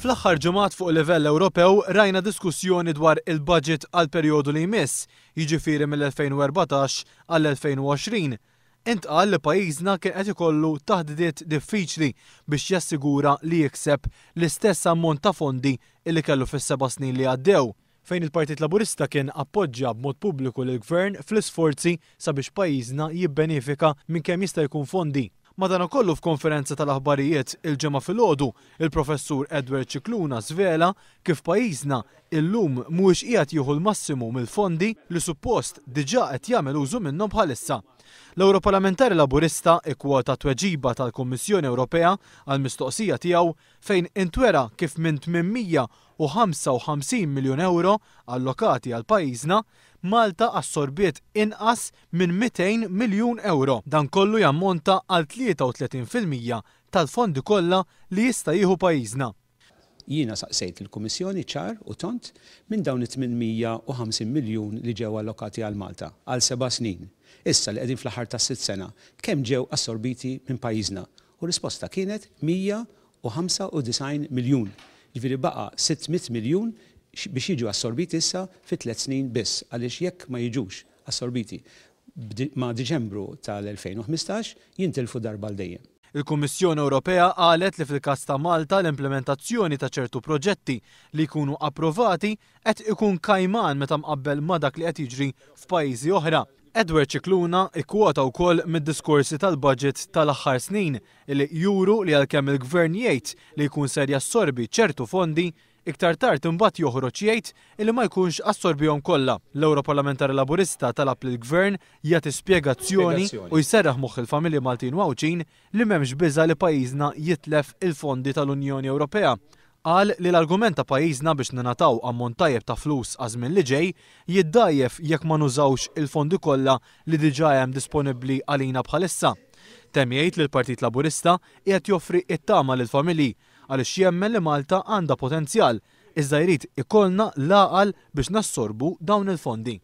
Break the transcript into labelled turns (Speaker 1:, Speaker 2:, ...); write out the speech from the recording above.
Speaker 1: Fl-aħħar ġimgħat fuq livell Ewropew rajna diskussjoni dwar il-budget għal perjodu li jmiss, jiġifieri mill-2014 għall-2020. Intqal li pajjiżna kien qed ikollu taħdidiet diffiċli biex jassigura li jikseb l-istess ammont ta' fondi illi kellu fis-7 snin li għaddew, fejn il-Partit Laburista kien appoġġja b'mod pubbliku lill-Gvern fl-isforzi sabiex pajjiżna jibbenefika minn kemm jista' jkun fondi. Madankollu f'konferenza tal-aħbarijiet il-ġimgħa filgħodu, il-Professur Edward Cicluna żvela kif pajjiżna illum mhuwiex qiegħed jieħu l-massimu mill-fondi li suppost diġà qed jagħmel użu minnhom bħalissa. L-Ewroparlamentari Laburista ikkwota tweġiba tal-Kummissjoni Ewropea għall-mistoqsija tiegħu fejn intwera kif minn 855 miljun euro allokati għal pajjiżna, Malta assorbiet inqas minn 200 miljun euro. Dan kollu jammonta għal 33% tal-fondi kollha li jista' jieħu pajjiżna.
Speaker 2: Jiena saqsejt il-Kummissjoni ċar u tont minn dawn it-850 miljun li ġew allokati għal Malta għal 7 snin. Issa li qegħdin fl-aħħar tas-6 sena, kemm ġew assorbiti minn pajjiżna? U risposta kienet 195 miljun. Ġifieri baqa' 600 miljun biex jiġu assorbiti issa fi 3 snin biss, għaliex jekk ma jiġux assorbiti ma' Diċembru tal-2015 jintilfu darba l dejjem.
Speaker 1: Il-Kummissjoni Ewropea qalet li fil-każ ta' Malta l-implementazzjoni ta' ċertu proġetti li jkunu approvati qed ikun kajman meta mqabbel ma' dak li qed jiġri f'pajjiżi oħra. Edward Cicluna ikkwota wkoll mid-diskorsi tal-budget tal-aħħar snin li juru li għalkemm il-Gvern jgħid li jkun ser jassorbi ċertu fondi, iktar tard imbagħad joħroġ jgħid li ma jkunx assorbihom kollha. L-Ewroparlamentari Laburista talab lill-Gvern jagħti spjegazzjoni u jserraħ moħħ il-familji Maltin Wawċin li m'hemmx biża' li pajjiżna jitlef il-fondi tal-Unjoni Ewropea. Qal li l-argument ta' pajjiżna biex ninataw ammont tajjeb ta' flus għażmien li ġej jiddajjef jekk ma nużawx il-fondi kollha li diġà hemm disponibbli għalina bħalissa. Temm jgħid li l-Partit Laburista qiegħed joffri it-tama lill-familji għaliex jemmen li Malta għandha potenzjal, iżda jrid ikollna l-għaqal biex nassorbu dawn il-fondi.